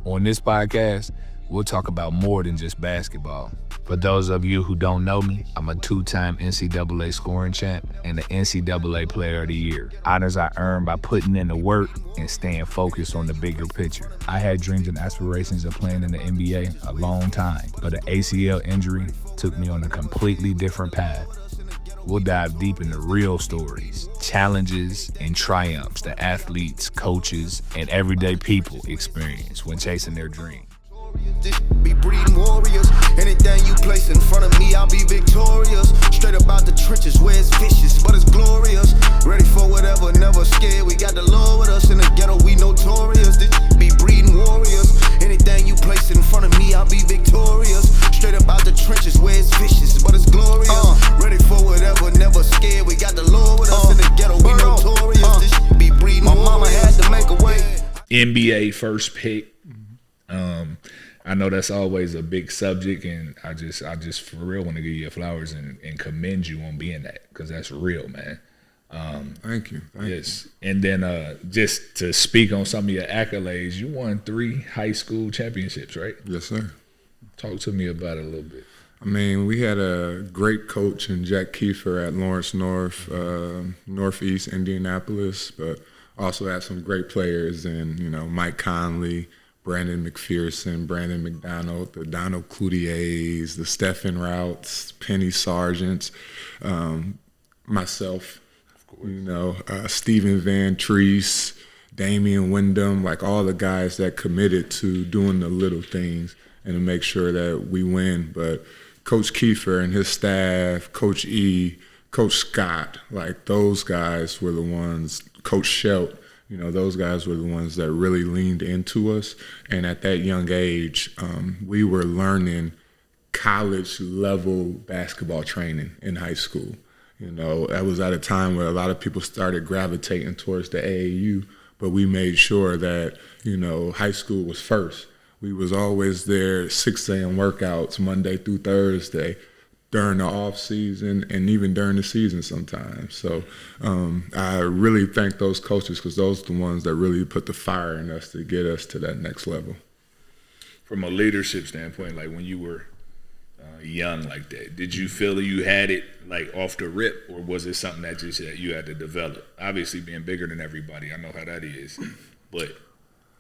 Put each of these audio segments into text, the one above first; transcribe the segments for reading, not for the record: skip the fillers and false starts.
On this podcast, we'll talk about more than just basketball. For those of you who don't know me, I'm a 2-time NCAA scoring champ and the NCAA Player of the Year. Honors I earned by putting in the work and staying focused on the bigger picture. I had dreams and aspirations of playing in the NBA a long time, but an ACL injury took me on a completely different path. We'll dive deep into real stories, challenges, and triumphs that athletes, coaches, and everyday people experience when chasing their dream. Be breeding warriors. Anything you place in front of me, I'll be victorious. Straight up out the trenches where it's vicious, but it's glorious. Ready for whatever, never scared. We got the Lord with us in the ghetto, we notorious. Be breeding warriors. Anything you place in front of me, I'll be victorious. Straight up out the trenches where it's vicious, but it's glorious. Ready for whatever, never scared. We got the Lord with us in the ghetto, we notorious. Be breeding warriors. My mama had to make a way. NBA first pick. I know that's always a big subject, and I just for real want to give you flowers and commend you on being that, because that's real, man. Thank you. Yes. And then just to speak on some of your accolades, you won 3 high school championships, right? Yes, sir. Talk to me about it a little bit. I mean, we had a great coach in Jack Kiefer at Lawrence North, Northeast Indianapolis, but also had some great players in, Mike Conley, Brandon McPherson, Brandon McDonald, the Donald Cloutiers, the Stephen Routs, Penny Sargents, myself, Stephen Van Treese, Damian Wyndham, like all the guys that committed to doing the little things and to make sure that we win. But Coach Kiefer and his staff, Coach E, Coach Scott, like those guys were the ones, Coach Schelt, those guys were the ones that really leaned into us. And at that young age, we were learning college-level basketball training in high school. That was at a time where a lot of people started gravitating towards the AAU, but we made sure that, high school was first. We was always there, 6 a.m. workouts, Monday through Thursday, during the off season and even during the season sometimes. So I really thank those coaches, because those are the ones that really put the fire in us to get us to that next level. From a leadership standpoint, like when you were young like that, did you feel that you had it like off the rip, or was it something that you had to develop? Obviously being bigger than everybody, I know how that is, but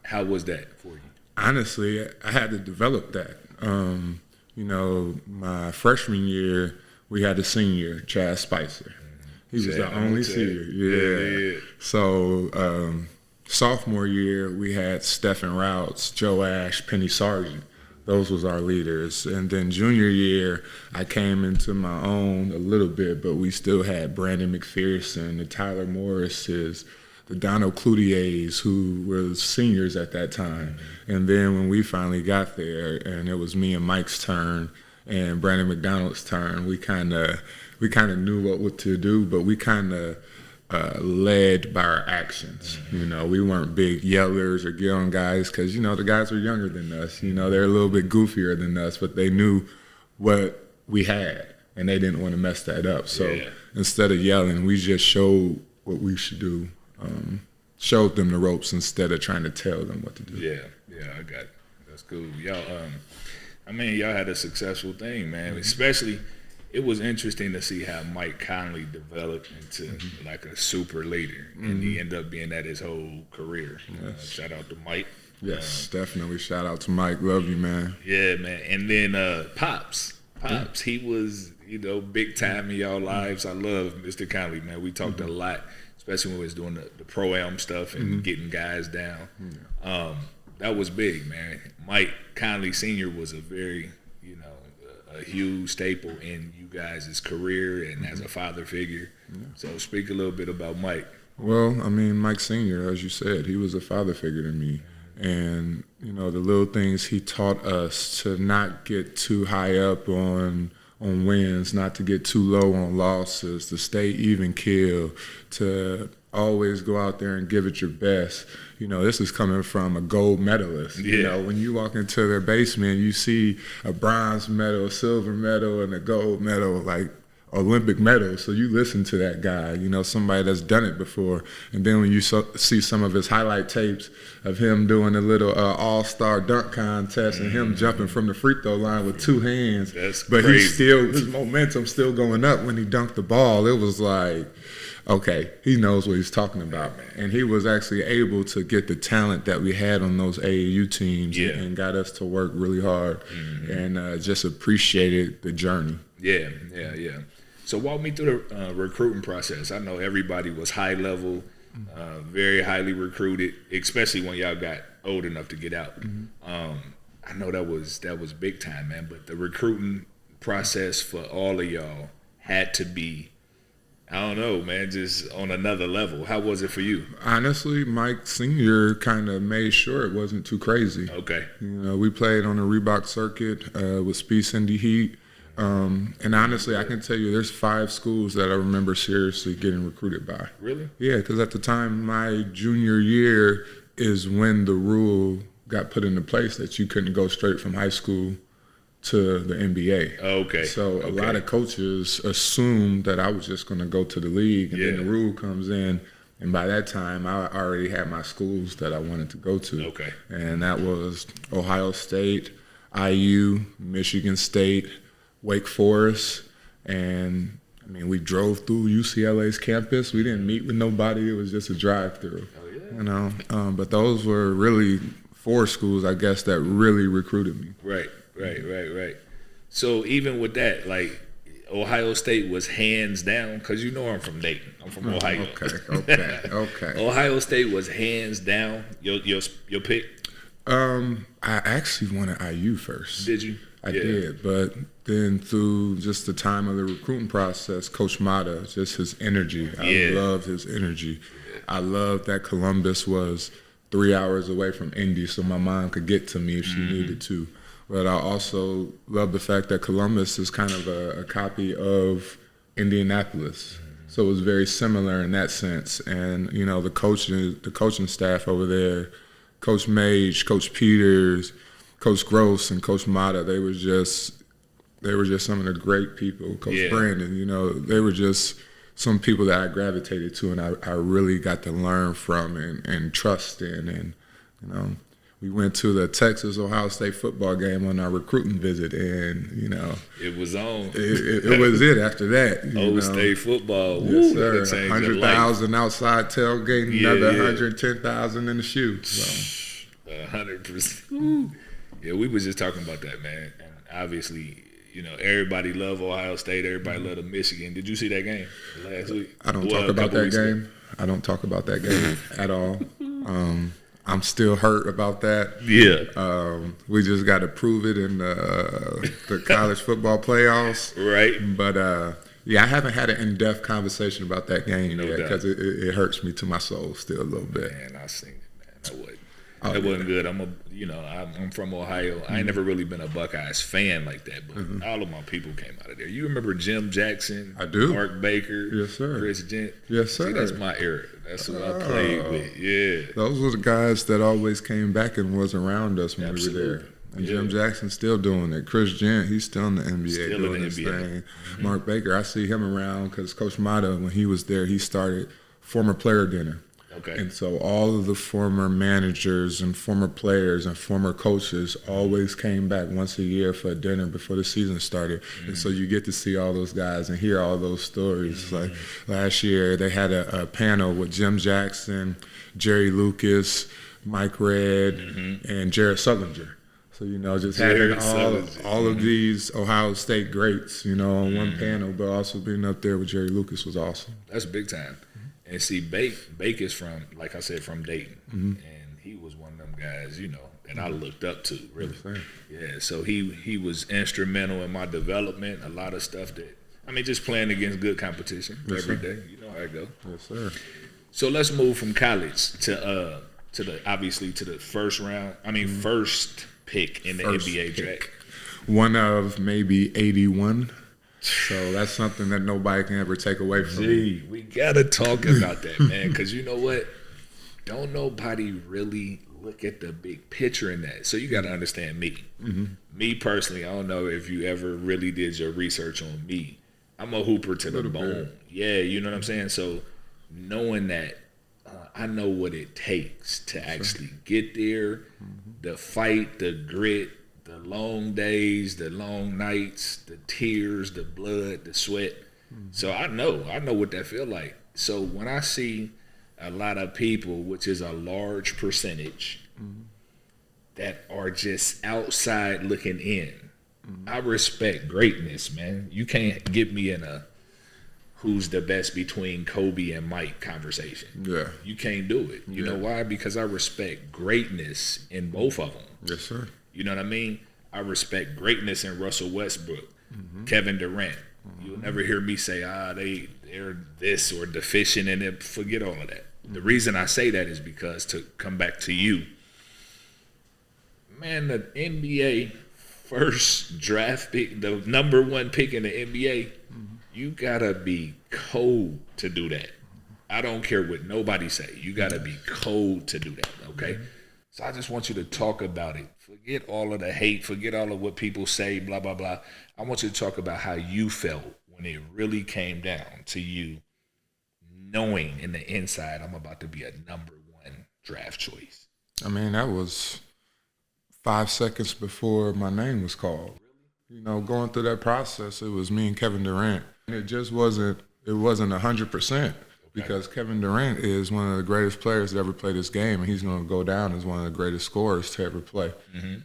how was that for you? Honestly, I had to develop that. My freshman year, we had a senior, Chad Spicer. He was the only senior. Yeah. So sophomore year, we had Stephen Routs, Joe Ash, Penny Sargent. Those was our leaders. And then junior year, I came into my own a little bit, but we still had Brandon McPherson, the Tyler Morrises, the Donald Cloutiers, who were seniors at that time. And then when we finally got there, and it was me and Mike's turn and Brandon McDonald's turn, we kind of knew what to do, but we kind of led by our actions. We weren't big yellers or get on guys, because the guys were younger than us. They're a little bit goofier than us, but they knew what we had, and they didn't want to mess that up. So instead of yelling, we just showed what we should do. Showed them the ropes instead of trying to tell them what to do. Yeah, I got it. That's cool. Y'all, y'all had a successful thing, man. Especially, it was interesting to see how Mike Conley developed into like a super leader, and he ended up being that his whole career. Yes. Shout out to Mike. Yes, definitely. Shout out to Mike. Love you, man. Yeah, man. And then Pops, he was, big time in y'all lives. I love Mr. Conley, man. We talked a lot, especially when we was doing the pro-am stuff and getting guys down. That was big, man. Mike Conley Sr. was a very, a huge staple in you guys' career and as a father figure. So speak a little bit about Mike. Well, Mike Sr., as you said, he was a father figure to me. And, the little things he taught us, to not get too high up on wins, not to get too low on losses, to stay even keel, to always go out there and give it your best. This is coming from a gold medalist. When you walk into their basement, you see a bronze medal, a silver medal, and a gold medal. Like, Olympic medal. So you listen to that guy, you know, somebody that's done it before. And then when you see some of his highlight tapes of him doing a little all-star dunk contest and him jumping from the free throw line with 2 hands, but his momentum still going up when he dunked the ball. It was like, okay, he knows what he's talking about. And he was actually able to get the talent that we had on those AAU teams and got us to work really hard and just appreciated the journey. Yeah. So walk me through the recruiting process. I know everybody was high level, very highly recruited, especially when y'all got old enough to get out. I know that was big time, man. But the recruiting process for all of y'all had to be, I don't know, man, just on another level. How was it for you? Honestly, Mike Sr. kind of made sure it wasn't too crazy. Okay. You know, we played on the Reebok circuit with Speed Cindy Heat. And honestly, I can tell you there's 5 schools that I remember seriously getting recruited by. Really? Yeah, because at the time, my junior year is when the rule got put into place that you couldn't go straight from high school to the NBA. Okay. So a lot of coaches assumed that I was just going to go to the league, and then the rule comes in. And by that time, I already had my schools that I wanted to go to. Okay. And that was Ohio State, IU, Michigan State, Wake Forest, and I mean, we drove through UCLA's campus. We didn't meet with nobody. It was just a drive-through, you know. But those were really 4 schools, I guess, that really recruited me. Right. So even with that, like Ohio State was hands down, because you know I'm from Dayton. I'm from Ohio. Okay. Ohio State was hands down your pick? I actually wanted IU first. Did you? I did, but then through just the time of the recruiting process, Coach Mata, just his energy. I loved his energy. I loved that Columbus was 3 hours away from Indy, so my mom could get to me if she needed to. But I also love the fact that Columbus is kind of a copy of Indianapolis. So it was very similar in that sense. And, you know, the coaching staff over there, Coach Mage, Coach Peters, Coach Gross, and Coach Mata, they were just some of the great people. Coach Brandon, you know, they were just some people that I gravitated to and I really got to learn from and trust in. And, you know, we went to the Texas-Ohio State football game on our recruiting visit, and, you know. It was on. It was it after that. Ohio State football. Yes, sir. 100,000 outside tailgate, another 110,000 in the shoe. So. 100%. Yeah, we was just talking about that, man. And obviously, you know, everybody loved Ohio State. Everybody loved Michigan. Did you see that game last week? I don't talk about that game. I don't talk about that game at all. I'm still hurt about that. Yeah. We just got to prove it in the college football playoffs. Right. But, I haven't had an in-depth conversation about that game yet because it hurts me to my soul still a little bit. Man, I seen it, man. That wasn't good. I'm from Ohio. I ain't never really been a Buckeyes fan like that, but all of my people came out of there. You remember Jim Jackson? I do. Mark Baker. Yes, sir. Chris Gent. Yes, sir. See, that's my era. That's who I played with. Yeah. Those were the guys that always came back and was around us when we were there. And Jim Jackson's still doing it. Chris Gent, he's still in the NBA doing his thing. Mark Baker, I see him around because Coach Mata, when he was there, he started former player dinner. Okay. And so all of the former managers and former players and former coaches always came back once a year for a dinner before the season started. And so you get to see all those guys and hear all those stories. Like last year, they had a panel with Jim Jackson, Jerry Lucas, Mike Redd, and Jared Sullinger. So, you know, just having all of these Ohio State greats, you know, on one panel, but also being up there with Jerry Lucas was awesome. That's big time. And see, Bake is from, like I said, from Dayton. And he was one of them guys, you know, that I looked up to, really. Yeah, so he was instrumental in my development, a lot of stuff that, I mean, just playing against good competition every day. You know how it go. Yes, sir. So let's move from college to the first round. I mean, first pick in the NBA draft. One of maybe 81. So that's something that nobody can ever take away from me. We got to talk about that, man, because you know what? Don't nobody really look at the big picture in that. So you got to understand me. Me personally, I don't know if you ever really did your research on me. I'm a hooper to the bone. Yeah, you know what I'm saying? So knowing that, I know what it takes to actually get there, the fight, the grit, the long days, the long nights, the tears, the blood, the sweat. So I know what that feel like. So when I see a lot of people, which is a large percentage, that are just outside looking in, I respect greatness, man. You can't get me in a who's the best between Kobe and Mike conversation. Yeah. You can't do it. You know why? Because I respect greatness in both of them. Yes, sir. You know what I mean? I respect greatness in Russell Westbrook, Kevin Durant. You'll never hear me say, they're this or deficient in it. Forget all of that. The reason I say that is because, to come back to you, man, the NBA first draft pick, the number 1 pick in the NBA, you gotta be cold to do that. I don't care what nobody say. You gotta be cold to do that, okay? So I just want you to talk about it. Forget all of the hate. Forget all of what people say, blah, blah, blah. I want you to talk about how you felt when it really came down to you knowing in the inside, I'm about to be a number 1 draft choice. I mean, that was 5 seconds before my name was called. You know, going through that process, it was me and Kevin Durant. And it just wasn't 100%, because Kevin Durant is one of the greatest players to ever play this game, and he's going to go down as one of the greatest scorers to ever play.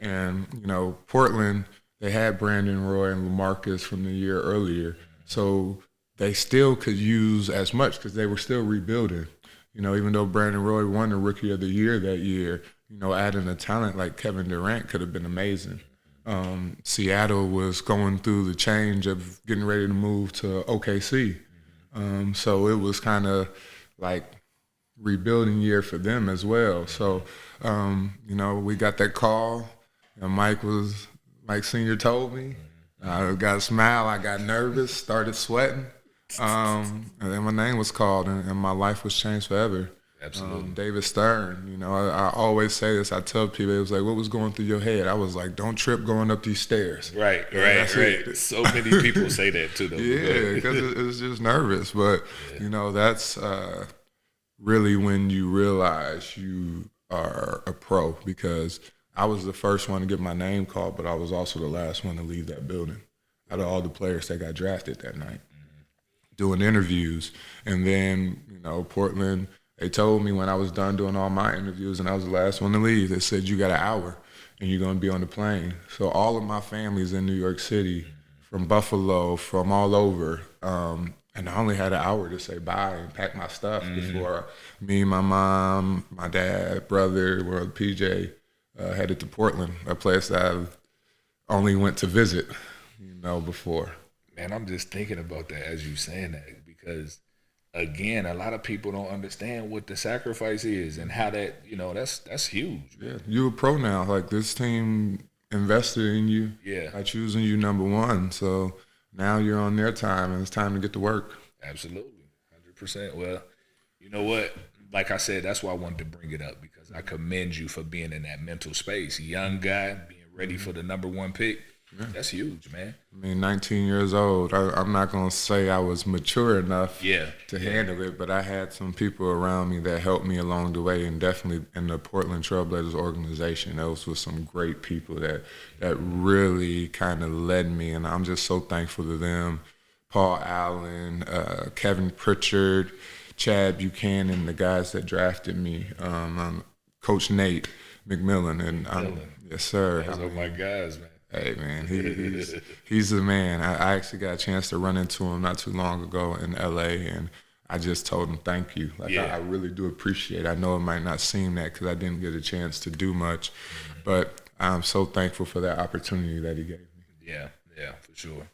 And, you know, Portland, they had Brandon Roy and LaMarcus from the year earlier, so they still could use as much because they were still rebuilding. You know, even though Brandon Roy won the Rookie of the Year that year, you know, adding a talent like Kevin Durant could have been amazing. Seattle was going through the change of getting ready to move to OKC. So it was kind of like rebuilding year for them as well. So, you know, we got that call, and Mike Sr. told me. I got a smile, I got nervous, started sweating. And then my name was called, and my life was changed forever. Absolutely. David Stern, you know, I always say this. I tell people, it was like, what was going through your head? I was like, don't trip going up these stairs. Right. So many people say that too, though. Yeah, because it was just nervous. But, you know, that's really when you realize you are a pro, because I was the first one to get my name called, but I was also the last one to leave that building out of all the players that got drafted that night, doing interviews. And then, you know, Portland, they told me when I was done doing all my interviews and I was the last one to leave, they said, you got an hour and you're going to be on the plane. So all of my family's in New York City, from Buffalo, from all over. And I only had an hour to say bye and pack my stuff before me, my mom, my dad, brother, World PJ, headed to Portland, a place that I only went to visit, you know, before. Man, I'm just thinking about that as you saying that, because again, a lot of people don't understand what the sacrifice is and how that, you know, that's huge. Yeah, you're a pro now. Like, this team invested in you by choosing you number 1. So now you're on their time, and it's time to get to work. Absolutely, 100%. Well, you know what? Like I said, that's why I wanted to bring it up, because I commend you for being in that mental space. Young guy, being ready for the number 1 pick. That's huge, man. I mean, 19 years old. I'm not going to say I was mature enough to handle it, but I had some people around me that helped me along the way, and definitely in the Portland Trailblazers organization. Those were some great people that really kind of led me, and I'm just so thankful to them. Paul Allen, Kevin Pritchard, Chad Buchanan, the guys that drafted me, Coach Nate McMillan, and yes, sir. Those are my guys, man. Hey, man, he's the man. I actually got a chance to run into him not too long ago in L.A., and I just told him thank you. Like, I really do appreciate it. I know it might not seem that because I didn't get a chance to do much, but I'm so thankful for that opportunity that he gave me. Yeah, for sure.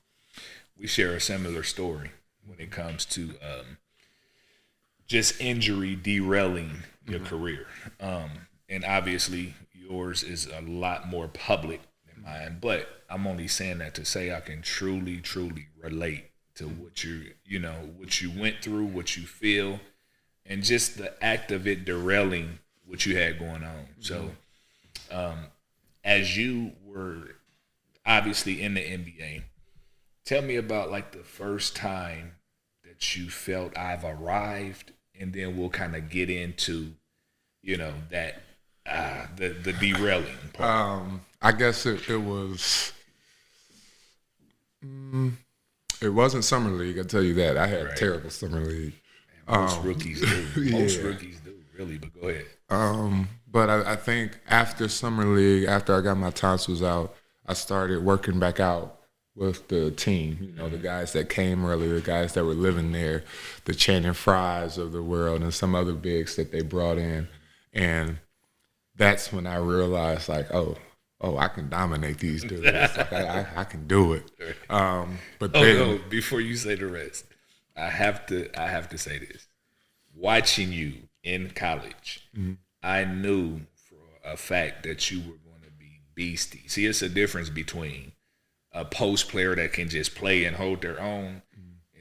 We share a similar story when it comes to just injury derailing your career. And obviously yours is a lot more public than mine, but I'm only saying that to say I can truly, truly relate to what what you went through, what you feel, and just the act of it derailing what you had going on. So as you were obviously in the NBA, Tell me about like the first time that you felt I've arrived, and then we'll kind of get into, that the derailing part. I guess it was. It wasn't summer league. I tell you that. I had terrible summer league. Most rookies do. Most rookies do, really. But go ahead. But I think after summer league, after I got my tonsils out, I started working back out with the team. The guys that came earlier, the guys that were living there, the Channing Frys of the world, and some other bigs that they brought in. And that's when I realized, like, oh, I can dominate these dudes. Like, I can do it. But then, before you say the rest, I have to say this. Watching you in college, I knew for a fact that you were going to be beastie. See, it's a difference between a post player that can just play and hold their own,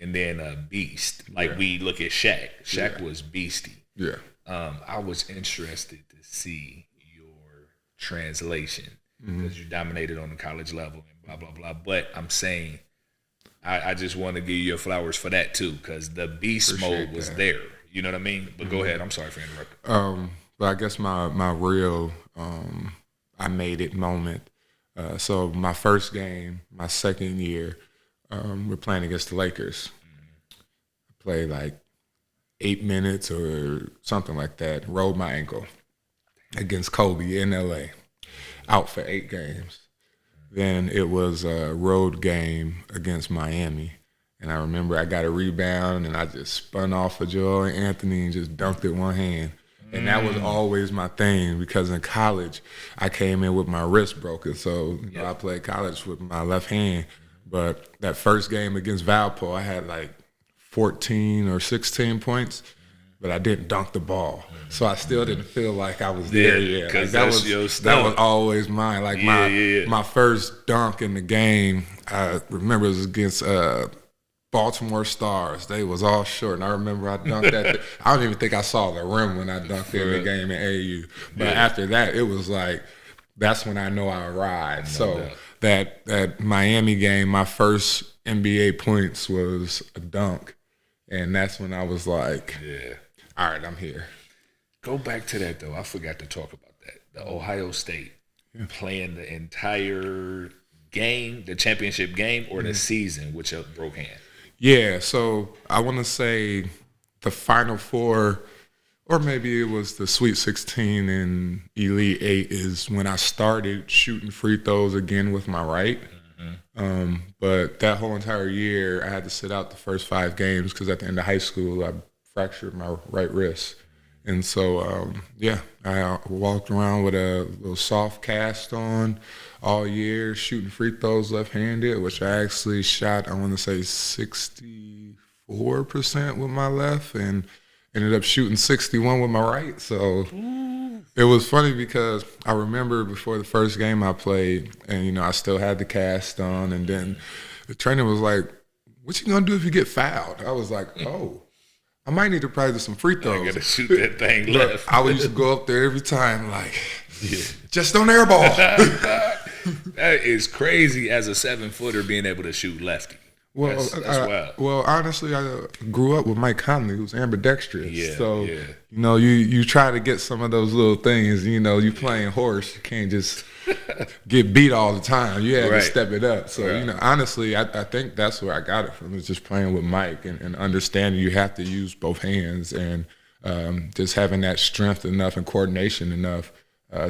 and then a beast. Like we look at Shaq. Shaq was beastie. Yeah. I was interested to see your translation because you dominated on the college level and blah, blah, blah. But I'm saying I just want to give you your flowers for that too, because the beast mode was there. You know what I mean? But go ahead. I'm sorry for interrupting. But I guess my real I made it moment. So my first game, my second year, we're playing against the Lakers. I played like 8 minutes or something like that. Rolled my ankle against Kobe in LA. Out for 8 games. Then it was a road game against Miami. And I remember I got a rebound and I just spun off of Joel and Anthony and just dunked it one hand. And that was always my thing because in college, I came in with my wrist broken. So I played college with my left hand. But that first game against Valpo, I had like 14 or 16 points. But I didn't dunk the ball. So I still didn't feel like I was there yet. Like that was always mine. Like my first dunk in the game, I remember it was against Baltimore Stars. They was all short. And I remember I dunked that. I don't even think I saw the rim when I dunked in the game in AU. But after that, it was like, that's when I know I arrived. That Miami game, my first NBA points was a dunk. And that's when I was like, all right, I'm here. Go back to that, though. I forgot to talk about that. The Ohio State playing the entire game, the championship game, or the season with your broke hand? Yeah, so I want to say the Final Four, or maybe it was the Sweet 16 and Elite 8 is when I started shooting free throws again with my right. But that whole entire year, I had to sit out the first 5 games because at the end of high school, I fractured my right wrist. And so, I walked around with a little soft cast on all year, shooting free throws left-handed, which I actually shot, I want to say 64% with my left and ended up shooting 61 with my right. So it was funny because I remember before the first game I played and, I still had the cast on. And then the trainer was like, what you going to do if you get fouled? I was like, I might need to practice some free throws. I got to shoot that thing left. I would used to go up there every time like, just don't airball. That is crazy as a 7-footer being able to shoot lefty. Well, that's wild. Well, honestly, I grew up with Mike Conley, who's ambidextrous. You try to get some of those little things. You playing horse, you can't just get beat all the time. You have to step it up. So, honestly, I think that's where I got it from, is just playing with Mike and understanding you have to use both hands and just having that strength enough and coordination enough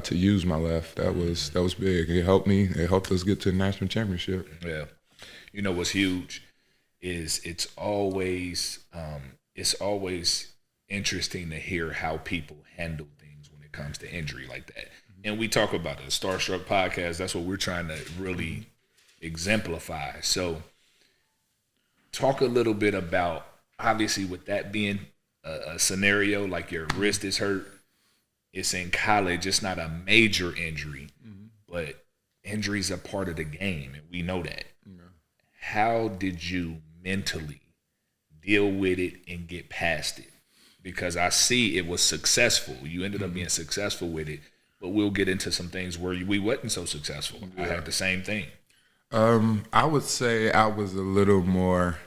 to use my left. That was big. It helped me. It helped us get to the national championship. Yeah. What's huge is it's always interesting to hear how people handle things when it comes to injury like that. And we talk about the Starstruck podcast. That's what we're trying to really exemplify. So talk a little bit about, obviously with that being a scenario like your wrist is hurt, it's in college, it's not a major injury, but injuries are part of the game, and we know that. How did you mentally deal with it and get past it? Because I see it was successful. You ended up being successful with it, but we'll get into some things where we wasn't so successful. I had the same thing. I would say I was a little more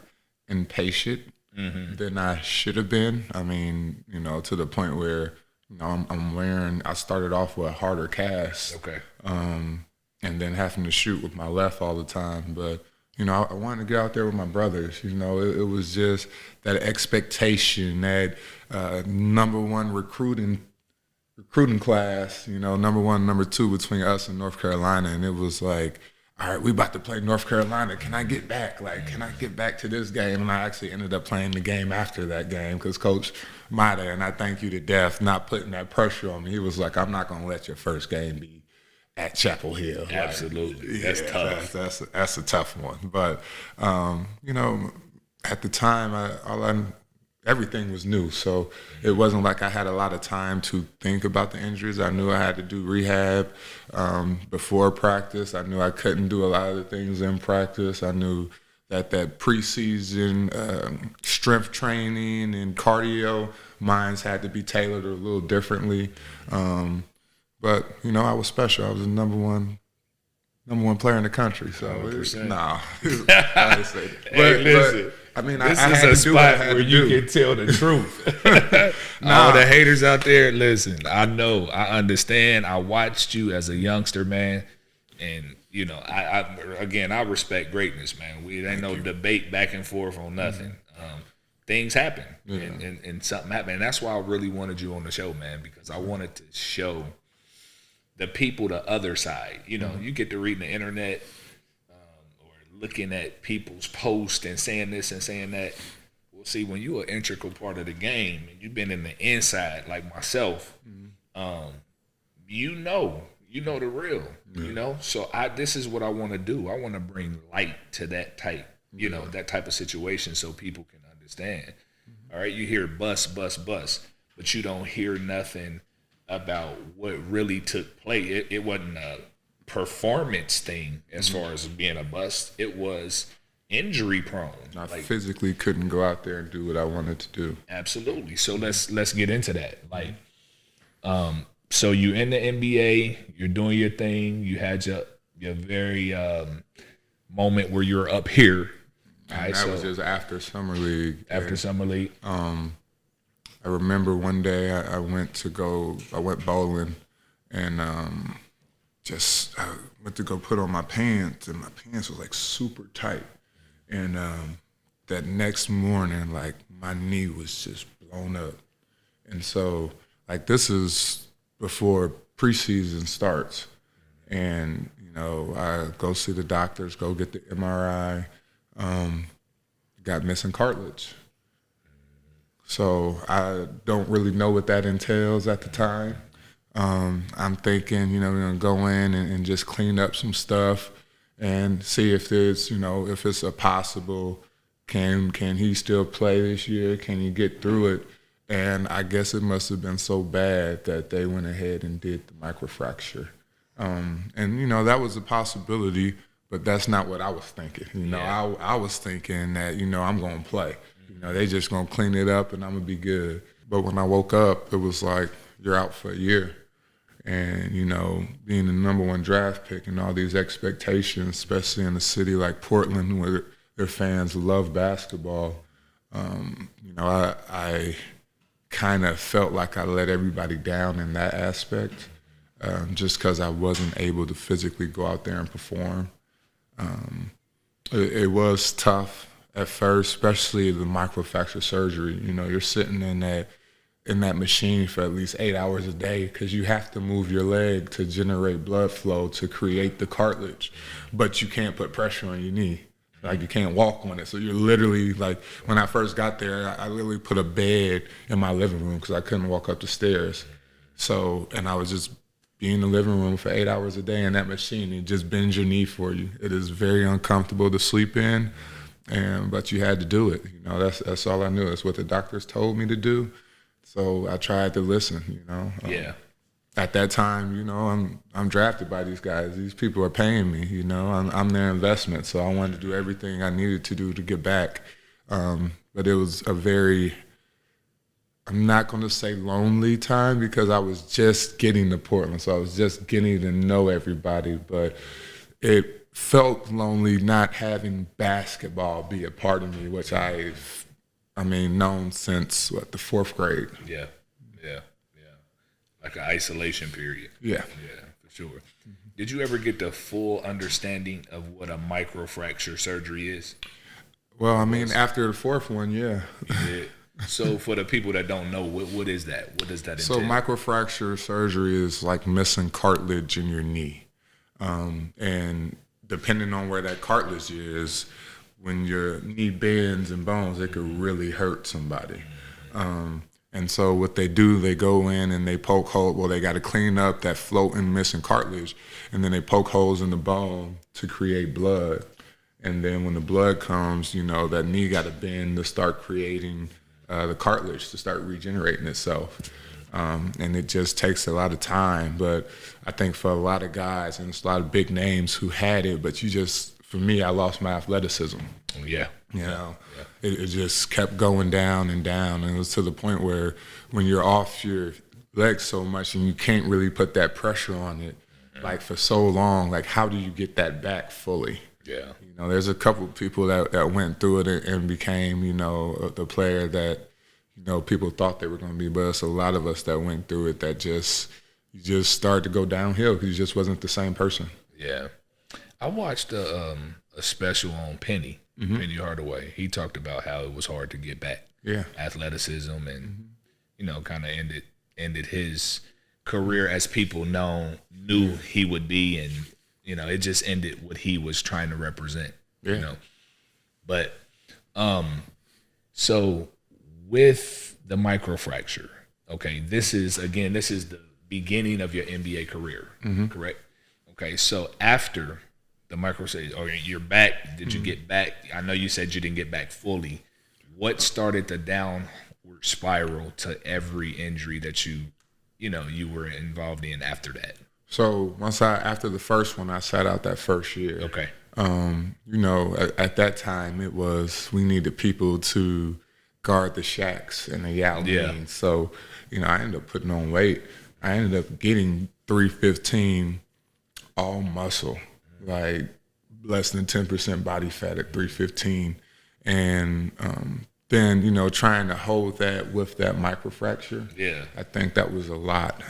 impatient than I should have been. I mean, to the point where, I started off with a harder cast. Okay. And then having to shoot with my left all the time. But, I wanted to get out there with my brothers. It was just that expectation, that number one recruiting class, number one, number two between us and North Carolina. And it was like, all right, we about to play North Carolina. Can I get back? Can I get back to this game? And I actually ended up playing the game after that game because Coach Mata, and I thank you to death, not putting that pressure on me. He was like, I'm not going to let your first game be at Chapel Hill. Absolutely. That's tough. That's a tough one. But, at the time, everything was new. So it wasn't like I had a lot of time to think about the injuries. I knew I had to do rehab before practice. I knew I couldn't do a lot of the things in practice. I knew that preseason strength training and cardio, mines had to be tailored a little differently. But, I was special. I was the number one player in the country. So, I say that. Hey, listen. I mean, this I is had a to do what I spot had where to you do. can tell the truth. All the haters out there, listen, I know, I understand. I watched you as a youngster, man. And, I respect greatness, man. It ain't no debate back and forth on nothing. Things happen, and something happened. And that's why I really wanted you on the show, man, because I wanted to show the people the other side. You get to read the internet or looking at people's posts and saying this and saying that. Well, see, when you're an integral part of the game and you've been in the inside like myself, you know the real, So this is what I want to do. I want to bring light to that type, that type of situation so people can understand. All right, you hear bus, but you don't hear nothing about what really took place. It wasn't a performance thing as far as being a bust. It was injury prone. I physically couldn't go out there and do what I wanted to do. Absolutely. So let's get into that. So you in the NBA, you're doing your thing. You had your very moment where you're up here. And that was just after Summer League. Summer League. I remember one day I went bowling, and I went to go put on my pants, and my pants was like super tight. And that next morning, like my knee was just blown up. And so this is before preseason starts. And, I go see the doctors, go get the MRI, got missing cartilage. So I don't really know what that entails at the time. I'm thinking, we're going to go in and just clean up some stuff and see if there's, if it's a possible, can he still play this year? Can he get through it? And I guess it must have been so bad that they went ahead and did the microfracture. And, that was a possibility, but that's not what I was thinking. I was thinking that, I'm going to play. They just going to clean it up and I'm going to be good. But when I woke up, it was like, you're out for a year. And, being the number one draft pick and all these expectations, especially in a city like Portland where their fans love basketball, I kind of felt like I let everybody down in that aspect just because I wasn't able to physically go out there and perform. It was tough at first, especially the microfracture surgery. You're sitting in that machine for at least 8 hours a day because you have to move your leg to generate blood flow to create the cartilage, but you can't put pressure on your knee. You can't walk on it. So you're literally when I first got there, I literally put a bed in my living room because I couldn't walk up the stairs. So, and I was just be in the living room for 8 hours a day in that machine. It just bends your knee for you. It is very uncomfortable to sleep in, but you had to do it. That's all I knew. That's what the doctors told me to do. So I tried to listen. Yeah. At that time, I'm drafted by these guys. These people are paying me. I'm their investment. So I wanted to do everything I needed to do to get back. But it was a very, I'm not going to say lonely time because I was just getting to Portland. So I was just getting to know everybody. But it felt lonely not having basketball be a part of me, which known since the 4th grade. Yeah. Like an isolation period. Yeah, for sure. Did you ever get the full understanding of what a microfracture surgery is? Well, after the 4th one, yeah. So for the people that don't know, what is that? What does that entail? So microfracture surgery is like missing cartilage in your knee. And depending on where that cartilage is, when your knee bends and bones, it could really hurt somebody. And so what they do, they go in and they poke holes. Well, they got to clean up that floating missing cartilage, and then they poke holes in the bone to create blood. And then when the blood comes, that knee got to bend to start creating the cartilage to start regenerating itself. And it just takes a lot of time. But I think for a lot of guys, and it's a lot of big names who had it, but for me, I lost my athleticism. Yeah. It just kept going down and down. And it was to the point where when you're off your legs so much and you can't really put that pressure on it, like for so long, like how do you get that back fully? Yeah. There's a couple of people that went through it and became, the player that, people thought they were going to be. But it's a lot of us that went through it that you just started to go downhill because you just wasn't the same person. Yeah. I watched a special on Penny Hardaway. He talked about how it was hard to get back. Yeah. Athleticism and, kind of ended his career as people knew he would be, and, it just ended what he was trying to represent, But, so with the microfracture, okay, this is the beginning of your NBA career, correct? Okay, so after the microfracture, or you're back, did you get back? I know you said you didn't get back fully. What started the downward spiral to every injury that you were involved in after that? So after the first one, I sat out that first year. Okay. At that time, it was we needed people to guard the shacks and the Yao Ming. So, I ended up putting on weight. I ended up getting 315 all muscle, like less than 10% body fat at 315. And then, trying to hold that with that microfracture. Yeah. I think that was a lot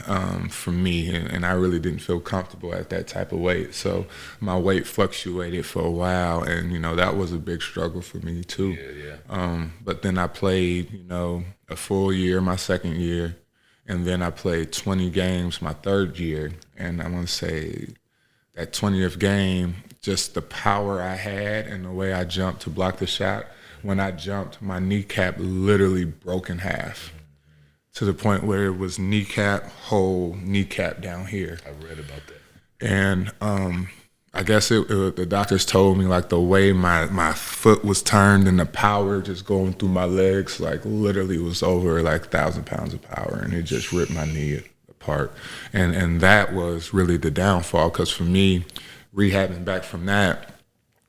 for me, and I really didn't feel comfortable at that type of weight. So my weight fluctuated for a while, and, that was a big struggle for me too. But then I played, a full year, my second year, and then I played 20 games my third year. And I want to say that 20th game, just the power I had and the way I jumped to block the shot, when I jumped, my kneecap literally broke in half to the point where it was whole kneecap down here. I read about that. And I guess the doctors told me, like, the way my foot was turned and the power just going through my legs, like, literally was over, like, 1,000 pounds of power, and it just ripped my knee apart. And that was really the downfall, because for me, rehabbing back from that,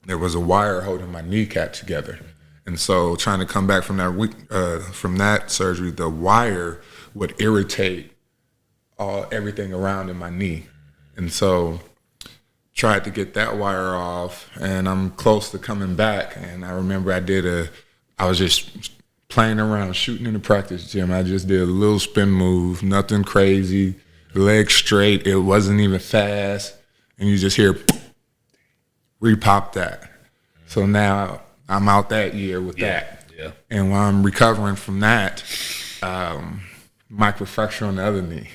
there was a wire holding my kneecap together. And so trying to come back from that surgery, the wire would irritate everything around in my knee. And so tried to get that wire off, and I'm close to coming back. And I remember I was just playing around, shooting in the practice gym. I just did a little spin move, nothing crazy, legs straight. It wasn't even fast. And you just hear, repop that. So now I'm out that year with that. Yeah. And while I'm recovering from that, microfracture on the other knee.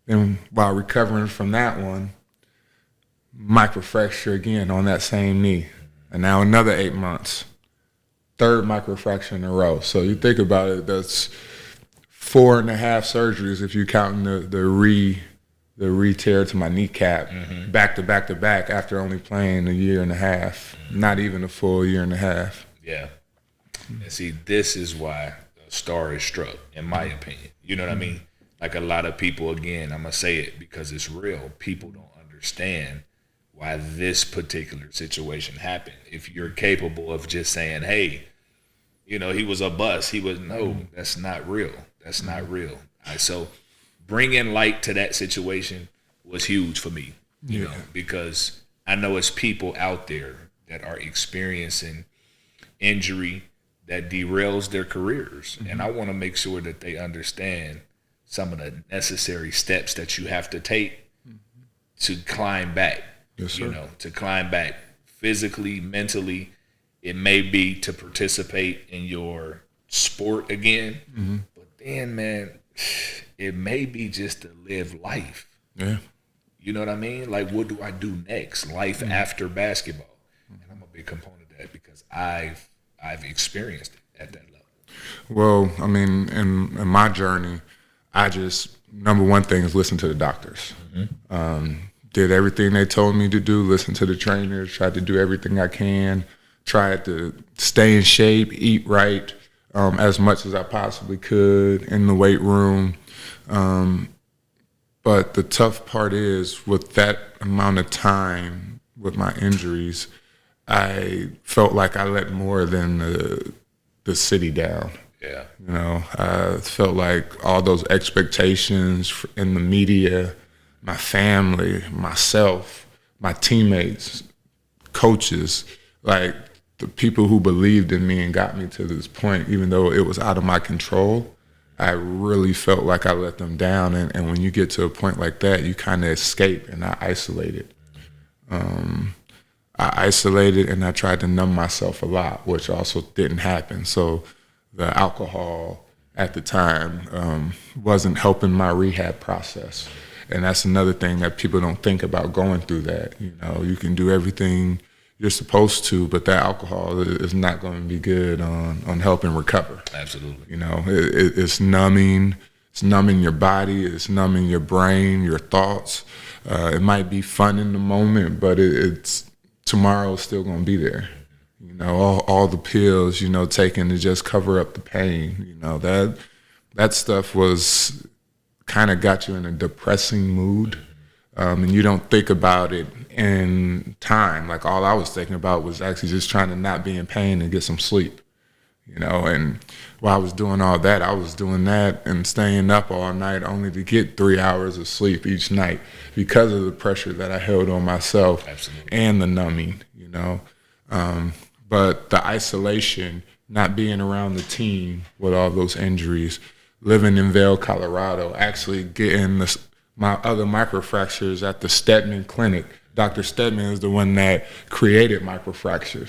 Then while recovering from that one, microfracture again on that same knee. And now another 8 months. Third microfracture in a row. So you think about it, that's 4.5 surgeries if you're counting the re-tear to my kneecap, back to back to back, after only playing a year and a half, not even a full year and a half. Yeah. And see, this is why a star is struck, in my opinion. You know what I mean? Like, a lot of people, again, I'm going to say it because it's real, people don't understand why this particular situation happened. If you're capable of just saying, hey, he was a bust, no, that's not real. That's not real. So bringing light to that situation was huge for me, you know, because I know it's people out there that are experiencing injury that derails their careers. And I want to make sure that they understand some of the necessary steps that you have to take to climb back. Yes, sir. You know, to climb back physically, mentally. It may be to participate in your sport again, but then, man, it may be just to live life. Yeah. You know what I mean? Like, what do I do next? Life after basketball. And I'm a big component of that because I've experienced it at that level. Well, I mean, in my journey, I just, number one thing is listen to the doctors. Did everything they told me to do, listen to the trainers, tried to do everything I can, tried to stay in shape, eat right, as much as I possibly could in the weight room. But the tough part is with that amount of time with my injuries, I felt like I let more than the city down. Yeah. You know, I felt like all those expectations in the media, my family, myself, my teammates, coaches, like the people who believed in me and got me to this point, even though it was out of my control, I really felt like I let them down. And when you get to a point like that, you kind of escape, and I isolated. I isolated and I tried to numb myself a lot, which also didn't happen. So the alcohol at the time wasn't helping my rehab process. And that's another thing that people don't think about going through that. You know, you can do everything you're supposed to, but that alcohol is not going to be good on helping recover. Absolutely. You know, it's numbing. It's numbing your body. It's numbing your brain, your thoughts. It might be fun in the moment, but it's tomorrow's still going to be there. You know, all the pills, you know, taken to just cover up the pain. You know, that stuff was kind of got you in a depressing mood. And you don't think about it in time. Like, all I was thinking about was actually just trying to not be in pain and get some sleep, you know. And while I was doing all that, I was doing that and staying up all night only to get 3 hours of sleep each night because of the pressure that I held on myself. Absolutely. And the numbing, you know. But the isolation, not being around the team with all those injuries, living in Vail, Colorado, actually getting my other microfractures at the Stedman Clinic. Dr. Stedman is the one that created microfracture.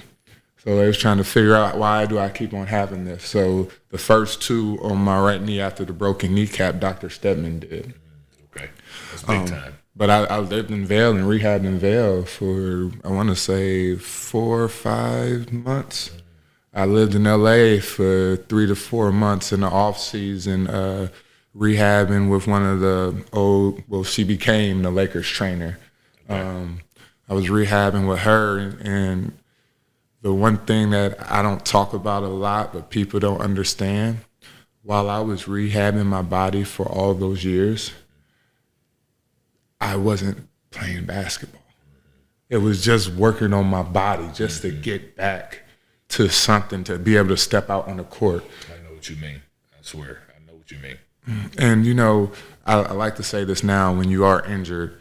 So they was trying to figure out, why do I keep on having this? So the first two on my right knee after the broken kneecap, Dr. Stedman did. Okay. That's big time. But I lived in Vail and rehabbed in Vail for, I want to say, 4 or 5 months. I lived in LA for 3 to 4 months in the off season, rehabbing with one of the she became the Lakers trainer. I was rehabbing with her, and the one thing that I don't talk about a lot, but people don't understand, while I was rehabbing my body for all those years, I wasn't playing basketball. It was just working on my body just to get back to something, to be able to step out on the court. I know what you mean. I swear, I know what you mean. And, you know, I like to say this now, when you are injured,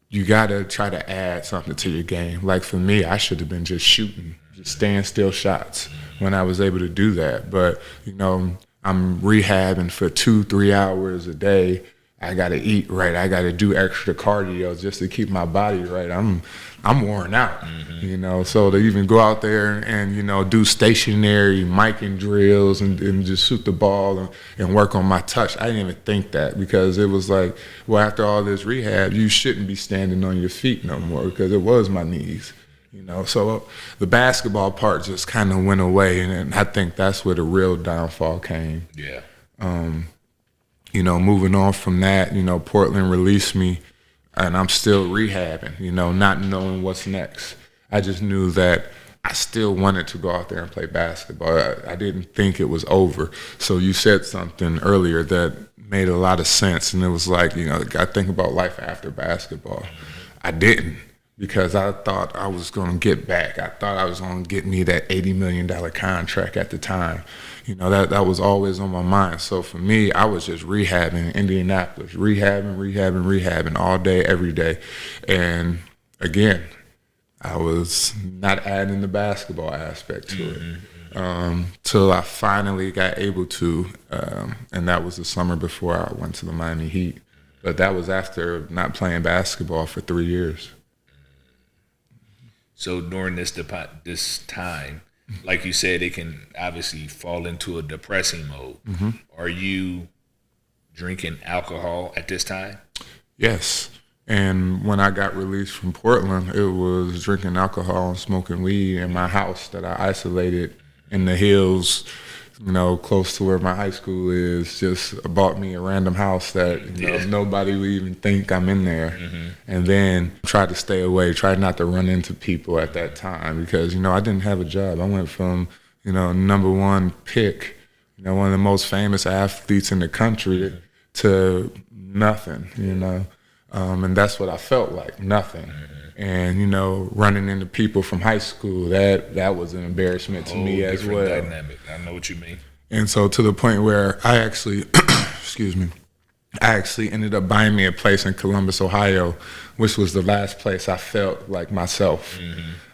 you got to try to add something to your game. Like for me, I should have been just shooting, just standstill shots when I was able to do that. But, you know, I'm rehabbing for 2-3 hours a day. I got to eat right. I got to do extra cardio just to keep my body right. I'm worn out, you know. So to even go out there and, you know, do stationary micing drills and just shoot the ball and work on my touch, I didn't even think that, because it was like, well, after all this rehab, you shouldn't be standing on your feet no more, because it was my knees, you know. So the basketball part just kind of went away, and I think that's where the real downfall came. Yeah. You know, moving on from that, you know, Portland released me, and I'm still rehabbing, you know, not knowing what's next. I just knew that I still wanted to go out there and play basketball. I didn't think it was over. So you said something earlier that made a lot of sense, and it was like, you know, I think about life after basketball. I didn't, because I thought I was going to get back. I thought I was going to get me that $80 million contract at the time. You know, that was always on my mind. So for me, I was just rehabbing in Indianapolis, rehabbing all day, every day. And again, I was not adding the basketball aspect to it. Till I finally got able to, and that was the summer before I went to the Miami Heat. But that was after not playing basketball for 3 years. So during this time, like you said, it can obviously fall into a depressing mode. Are you drinking alcohol at this time? Yes. And when I got released from Portland, it was drinking alcohol and smoking weed in my house that I isolated in the hills, you know, close to where my high school is. Just bought me a random house that, you know, nobody would even think I'm in there. And then tried to stay away, tried not to run into people at that time because, you know, I didn't have a job. I went from, you know, #1 pick, you know, one of the most famous athletes in the country to nothing, you know. And that's what I felt like, nothing. And, you know, running into people from high school, that was an embarrassment to me as well. Dynamic. I know what you mean. And so to the point where I actually, I actually ended up buying me a place in Columbus, Ohio, which was the last place I felt like myself,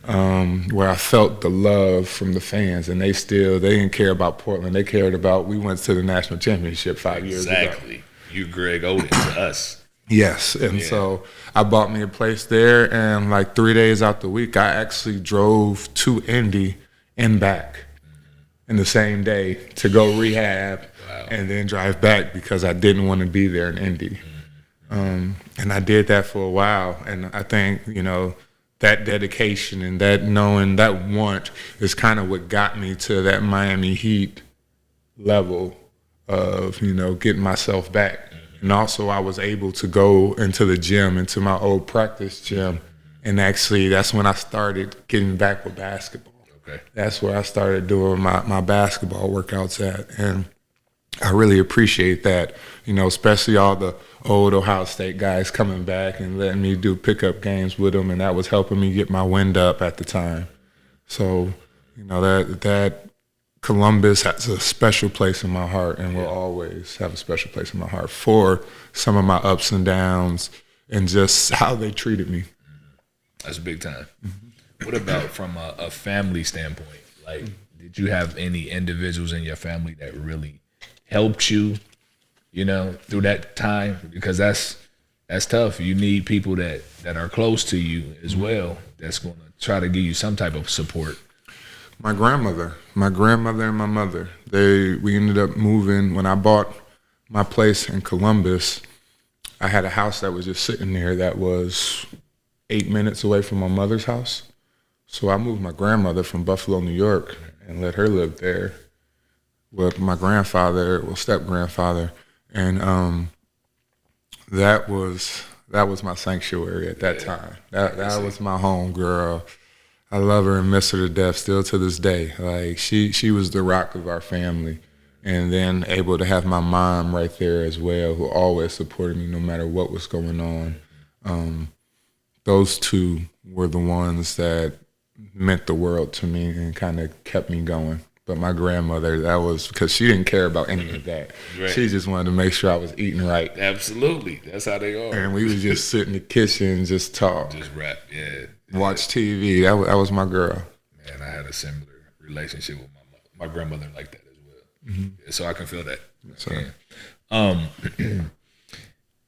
where I felt the love from the fans. And they didn't care about Portland. They cared about, we went to the national championship 5 years ago. Exactly. You, Greg Oden, to us. Yes, and so I bought me a place there, and like 3 days out the week, I actually drove to Indy and back in the same day to go rehab and then drive back because I didn't want to be there in Indy. And I did that for a while, and I think, you know, that dedication and that knowing, that want is kind of what got me to that Miami Heat level of, you know, getting myself back. And also I was able to go into the gym, into my old practice gym, and actually that's when I started getting back with basketball. Okay. That's where I started doing my basketball workouts at. And I really appreciate that, you know, especially all the old Ohio State guys coming back and letting me do pickup games with them, and that was helping me get my wind up at the time. So, you know, that Columbus has a special place in my heart and will always have a special place in my heart for some of my ups and downs and just how they treated me. That's big time. What about from a family standpoint? Like, did you have any individuals in your family that really helped you, you know, through that time? Because that's tough. You need people that are close to you as well that's going to try to give you some type of support. My grandmother and my mother, we ended up moving. When I bought my place in Columbus, I had a house that was just sitting there that was 8 minutes away from my mother's house. So I moved my grandmother from Buffalo, New York, and let her live there with my step-grandfather. And that was my sanctuary at that time. That was my home girl. I love her and miss her to death still to this day. Like she was the rock of our family. And then able to have my mom right there as well, who always supported me no matter what was going on. Those two were the ones that meant the world to me and kind of kept me going. But my grandmother, that was because she didn't care about any of that. Right. She just wanted to make sure I was eating right. Absolutely. That's how they are. And we would just sit in the kitchen and just talk. Just rap, yeah. Watch TV. That was my girl. Man, I had a similar relationship with my grandmother like that as well. So I can feel that. So.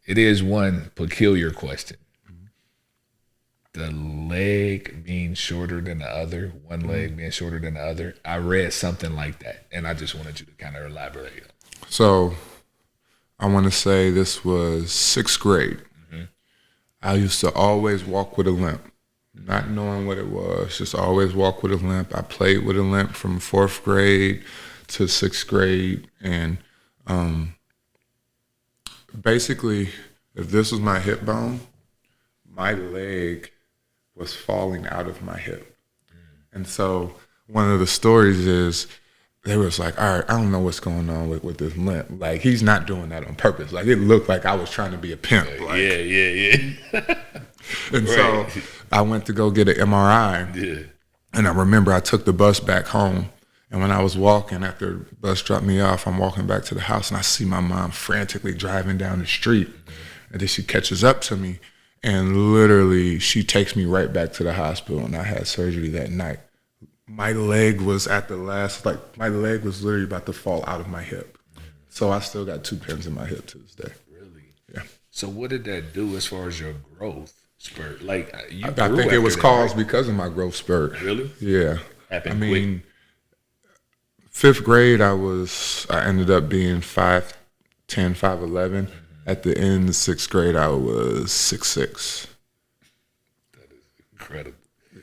It is one peculiar question. The leg being shorter than the other, one leg being shorter than the other. I read something like that, and I just wanted you to kind of elaborate. So I want to say this was 6th grade. I used to always walk with a limp, not knowing what it was, just always walk with a limp. I played with a limp from 4th grade to 6th grade, and basically, if this was my hip bone, my leg was falling out of my hip. And so one of the stories is they was like, all right, I don't know what's going on with this limp. Like, he's not doing that on purpose. Like, it looked like I was trying to be a pimp. Like, yeah. And so I went to go get an MRI. Yeah. And I remember I took the bus back home. And when I was walking, after the bus dropped me off, I'm walking back to the house, and I see my mom frantically driving down the street. And then she catches up to me. And literally, she takes me right back to the hospital, and I had surgery that night. My leg was at the last, my leg was literally about to fall out of my hip. So I still got 2 pins in my hip to this day. Really? Yeah. So what did that do as far as your growth spurt? Like you I think it was caused because of my growth spurt. Really? Yeah. Happened quick. 5th grade, I ended up being 5'10", 5'11". At the end of 6th grade, I was 6'6". That is incredible. Yeah.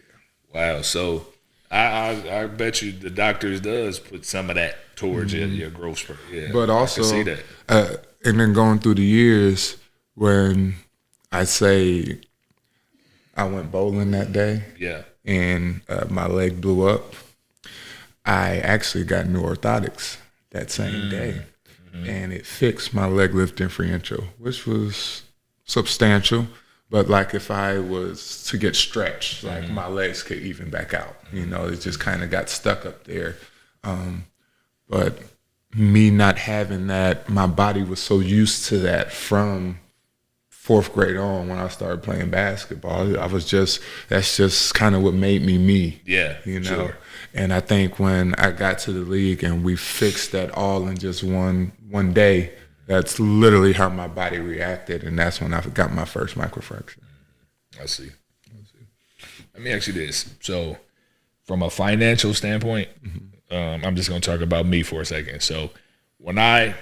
Wow. So I bet you the doctors does put some of that towards your growth spurt. Yeah. But also, I can see that. And then going through the years, when I say I went bowling that day, yeah, and my leg blew up, I actually got new orthotics that same day. And it fixed my leg lift differential, which was substantial. But like if I was to get stretched, like my legs could even back out. You know, it just kind of got stuck up there. But me not having that, my body was so used to that from 4th grade on when I started playing basketball. That's just kind of what made me. Yeah, you know. Sure. And I think when I got to the league and we fixed that all in just one day, that's literally how my body reacted, and that's when I got my first microfracture. I see. Let me ask you this. So from a financial standpoint, I'm just going to talk about me for a second. So when I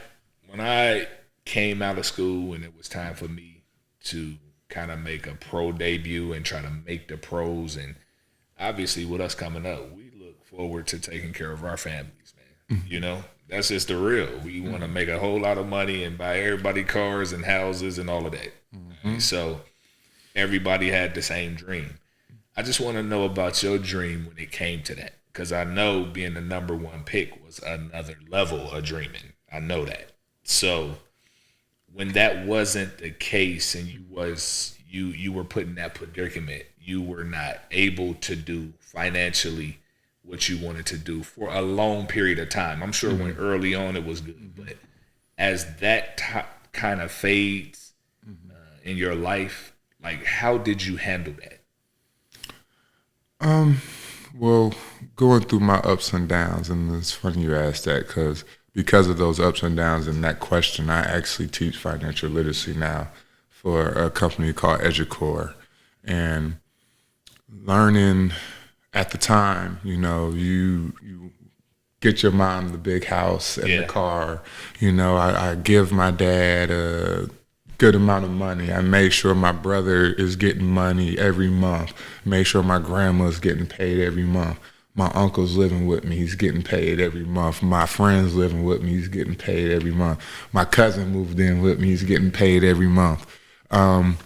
came out of school and it was time for me to kind of make a pro debut and try to make the pros, and obviously with us coming up, we look forward to taking care of our families, man. You know, that's just the real. We want to make a whole lot of money and buy everybody cars and houses and all of that. So everybody had the same dream. I just want to know about your dream when it came to that, because I know being the number 1 pick was another level of dreaming. I know that. So when that wasn't the case and you were put in that predicament, you were not able to do financially what you wanted to do for a long period of time. I'm sure when early on it was good, but as that kind of fades in your life, like how did you handle that? Well, going through my ups and downs, and it's funny you asked that because of those ups and downs and that question, I actually teach financial literacy now for a company called Educore. And learning at the time, you know, you get your mom the big house and the car. You know, I give my dad a good amount of money. I made sure my brother is getting money every month. Made sure my grandma's getting paid every month. My uncle's living with me. He's getting paid every month. My friend's living with me. He's getting paid every month. My cousin moved in with me. He's getting paid every month. And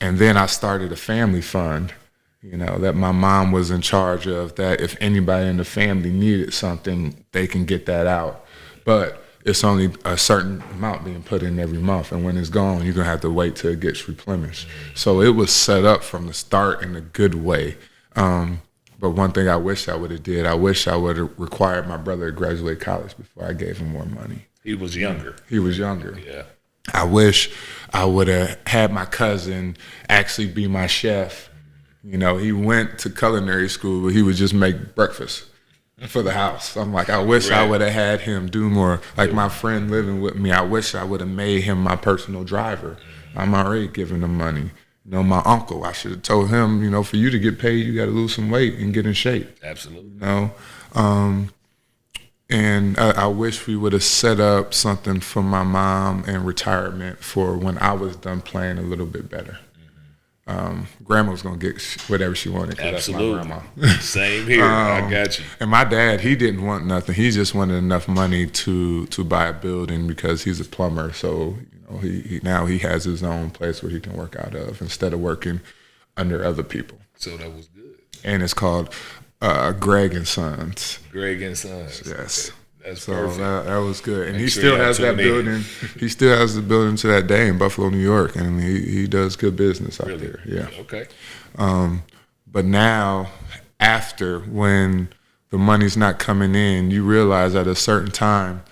then I started a family fund, you know, that my mom was in charge of, that if anybody in the family needed something, they can get that out. But it's only a certain amount being put in every month, and when it's gone, you're going to have to wait till it gets replenished. So it was set up from the start in a good way. But one thing I wish I would have did, I wish I would have required my brother to graduate college before I gave him more money. He was younger. He was younger. Yeah. I wish I would have had my cousin actually be my chef. You know, he went to culinary school, but he would just make breakfast for the house. I'm like, I wish I would have had him do more. Like my friend living with me, I wish I would have made him my personal driver. I'm already giving him money. You know, my uncle, I should have told him, you know, for you to get paid, you got to lose some weight and get in shape. Absolutely. You know, and I wish we would have set up something for my mom in retirement for when I was done playing a little bit better. Grandma was going to get whatever she wanted. Absolutely. That's my grandma. Same here. I got you. And my dad, he didn't want nothing. He just wanted enough money to buy a building because he's a plumber. So, you know, he now he has his own place where he can work out of instead of working under other people. So that was good. And it's called Greg and Sons. Greg and Sons. Yes. That's so perfect. That was good. And Make he sure still you has that tune in. building. He still has the building to that day in Buffalo, New York. And he does good business out Really? there. Yeah. Okay. But now, after, when the money's not coming in, you realize at a certain time,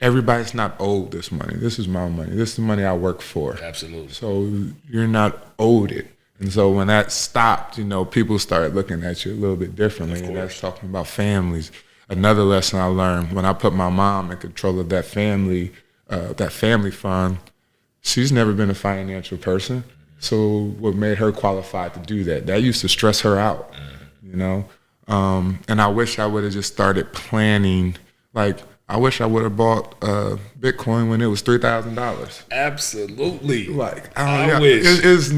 everybody's not owed this money. This is my money. This is the money I work for. Absolutely. So you're not owed it. And so when that stopped, you know, people started looking at you a little bit differently. And that's talking about families. Another lesson I learned when I put my mom in control of that family fund, she's never been a financial person. So what made her qualified to do that? That used to stress her out, you know? And I wish I would have just started planning. Like, I wish I would have bought Bitcoin when it was $3,000. Absolutely. Like, I wish. It's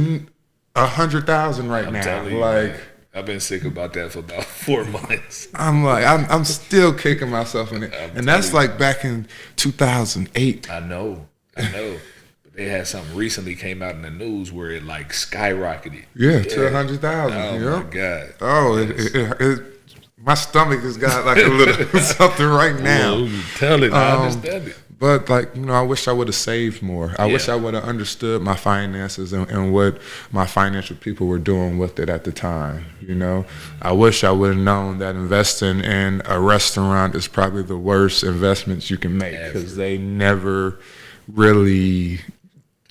100,000 right I'm now. telling you, Like, man. I've been sick about that for about 4 months. I'm like, I'm still kicking myself in it. And that's like back in 2008. I know. But they had something recently came out in the news where it like skyrocketed. Yeah. To 100,000. Oh my God. Oh, it my stomach has got like a little something right now. Well, you tell it, I understand it. But like, you know, I wish I would have saved more. I wish I would have understood my finances and what my financial people were doing with it at the time. You know, I wish I would have known that investing in a restaurant is probably the worst investments you can make because they never really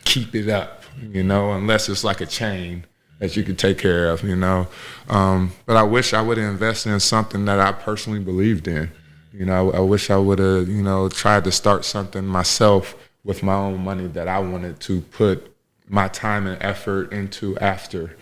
keep it up, you know, unless it's like a chain that you could take care of, you know. But I wish I would have invested in something that I personally believed in. You know, I wish I would have, you know, tried to start something myself with my own money that I wanted to put my time and effort into after,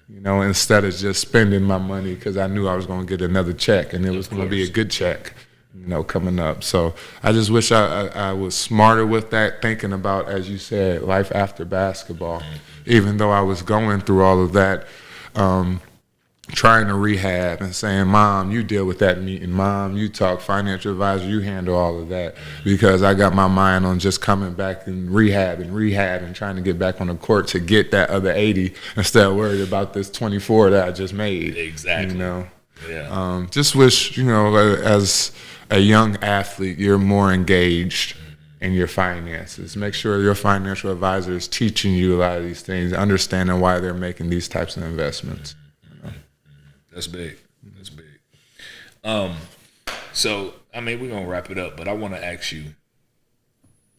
you know, instead of just spending my money because I knew I was going to get another check and it was going to be a good check, you know, coming up. So I just wish I was smarter with that, thinking about, as you said, life after basketball. Even though I was going through all of that, trying to rehab and saying, Mom, you deal with that meeting. Mom, you talk financial advisor, you handle all of that. Because I got my mind on just coming back and rehab and trying to get back on the court to get that other 80 instead of worried about this 24 that I just made. Exactly. You know? Yeah. Just wish, you know, as a young athlete, you're more engaged in your finances. Make sure your financial advisor is teaching you a lot of these things, understanding why they're making these types of investments. That's big. That's big. So, I mean, we're going to wrap it up, but I want to ask you,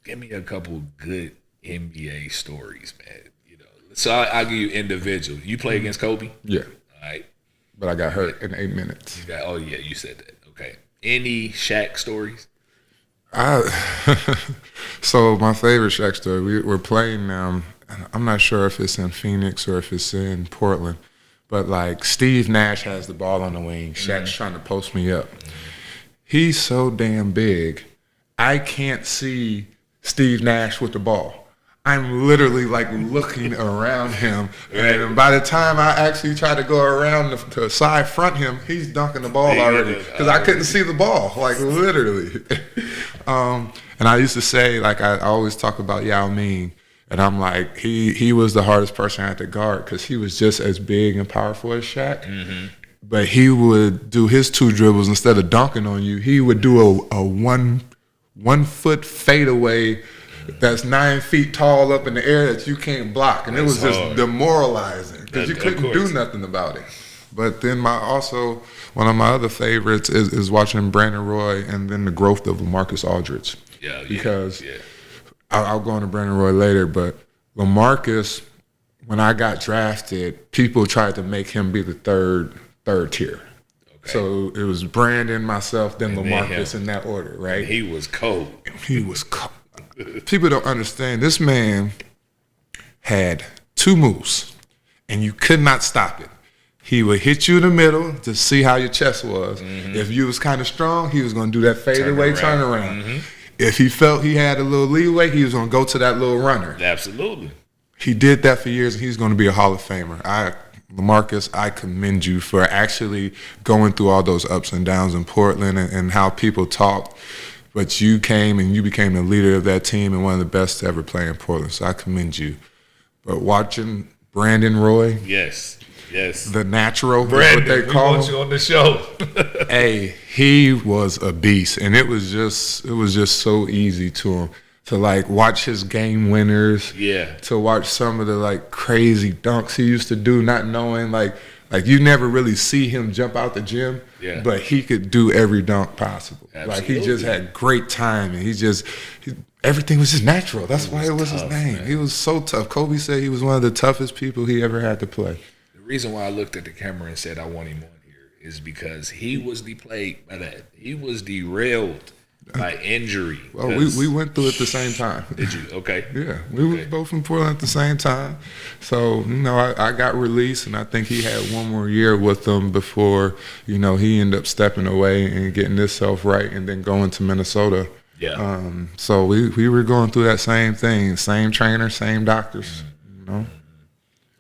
give me a couple good NBA stories, man. You know, so I'll give you individual. You play against Kobe? Yeah. All right. But I got hurt in 8 minutes. Oh, yeah, you said that. Okay. Any Shaq stories? So my favorite Shaq story, we're playing, I'm not sure if it's in Phoenix or if it's in Portland, but like Steve Nash has the ball on the wing. Shaq's trying to post me up. He's so damn big, I can't see Steve Nash with the ball. I'm literally like looking around him. And by the time I actually try to go around to side front him, he's dunking the ball already. Because I couldn't see the ball, like literally. And I used to say, like I always talk about Yao Ming. And I'm like, he was the hardest person I had to guard because he was just as big and powerful as Shaq. Mm-hmm. But he would do his 2 dribbles instead of dunking on you. He would do a 1 foot fadeaway that's 9 feet tall up in the air that you can't block. And it was just demoralizing because you couldn't do nothing about it. But then one of my other favorites is watching Brandon Roy and then the growth of LaMarcus Aldridge. Because I'll go into Brandon Roy later, but LaMarcus, when I got drafted, people tried to make him be the third tier. Okay. So it was Brandon, myself, then LaMarcus in that order, right? And he was cold. People don't understand. This man had 2 moves, and you could not stop it. He would hit you in the middle to see how your chest was. Mm-hmm. If you was kind of strong, he was going to do that fadeaway turnaround. Mm-hmm. If he felt he had a little leeway, he was going to go to that little runner. Absolutely. He did that for years, and he's going to be a Hall of Famer. LaMarcus, I commend you for actually going through all those ups and downs in Portland and how people talked. But you came and you became the leader of that team and one of the best to ever play in Portland. So I commend you. But watching Brandon Roy. Yes. The natural, Brandon, what they call we want you on the show. Hey, he was a beast, and it was just so easy to him to like watch his game winners. Yeah. To watch some of the like crazy dunks he used to do, not knowing like Like you never really see him jump out the gym, but he could do every dunk possible. Absolutely. Like he just had great timing. Everything was just natural. That's why it was tough, his name. man. He was so tough. Kobe said he was one of the toughest people he ever had to play. The reason why I looked at the camera and said I want him on here is because he was plagued by that. He was derailed by injury. Well, we went through it at the same time. Did you? Okay. Yeah, we were both in Portland at the same time. So, I got released, and I think he had one more year with them before, he ended up stepping away and getting himself right and then going to Minnesota. Yeah. So we were going through that same thing, same trainer, same doctors,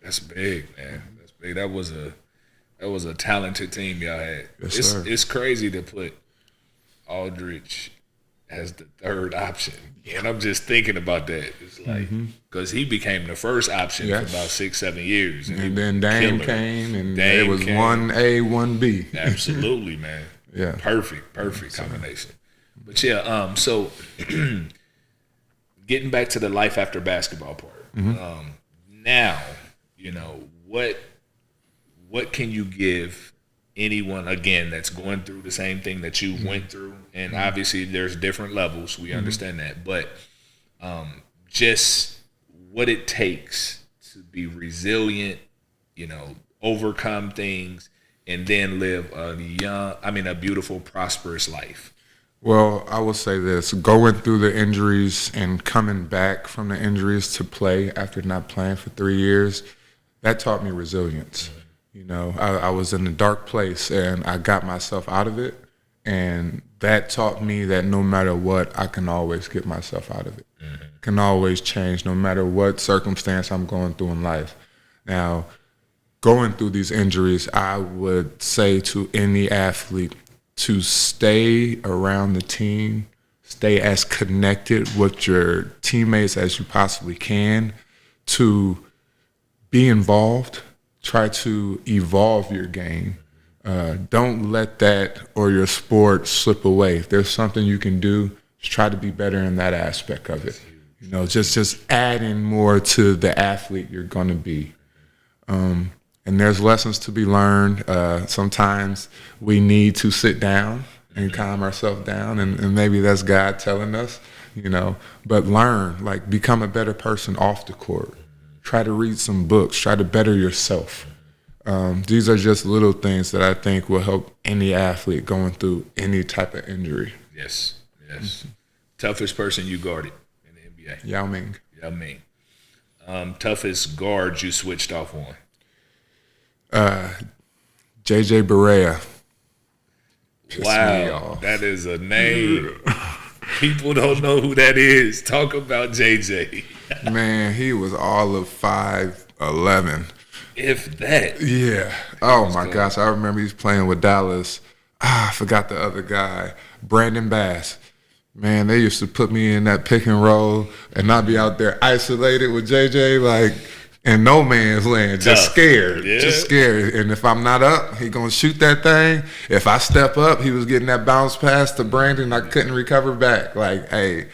That's big, man. That's big. That was a talented team y'all had. Yes, sir. It's crazy to put Aldridge as the third option. And I'm just thinking about that. It's like, because he became the first option for about 6-7 years. And then Dame came, and it was 1A, 1B. Absolutely, man. Yeah. Perfect combination. But yeah, so getting back to the life after basketball part. Now, what can you give anyone, again, that's going through the same thing that you went through? And obviously there's different levels. We understand that. But just what it takes to be resilient, overcome things, and then live a beautiful, prosperous life. Well, I will say this. Going through the injuries and coming back from the injuries to play after not playing for 3 years, that taught me resilience. I was in a dark place, and I got myself out of it, and that taught me that no matter what, I can always get myself out of it. Can always change no matter what circumstance I'm going through in life. Now, going through these injuries, I would say to any athlete to stay around the team, stay as connected with your teammates as you possibly can, to be involved, try to evolve your game. Don't let that or your sport slip away. If there's something you can do, just try to be better in that aspect of it. Just adding more to the athlete you're going to be. And there's lessons to be learned. Sometimes we need to sit down and calm ourselves down, and maybe that's God telling us, but learn, become a better person off the court. Try to read some books, try to better yourself. These are just little things that I think will help any athlete going through any type of injury. Yes. Toughest person you guarded in the NBA? Yao Ming. Toughest guard you switched off on? JJ Barea. Wow, that is a name. People don't know who that is. Talk about JJ. Man, he was all of 5'11". If that. Yeah. Oh my gosh, I remember he was playing with Dallas. I forgot the other guy, Brandon Bass. Man, they used to put me in that pick and roll, and I'd be out there isolated with JJ, in no man's land, just scared. And if I'm not up, he gonna shoot that thing. If I step up, he was getting that bounce pass to Brandon. I couldn't recover back. Hey,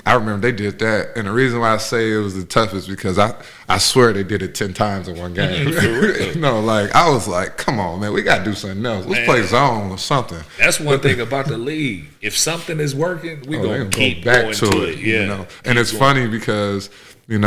I remember they did that. And the reason why I say it was the toughest because I swear they did it 10 times in one game. I was like, come on, man, we got to do something else. Let's play zone or something. That's one thing about the league. If something is working, we're going to keep back going to it. Yeah. And it's funny because, you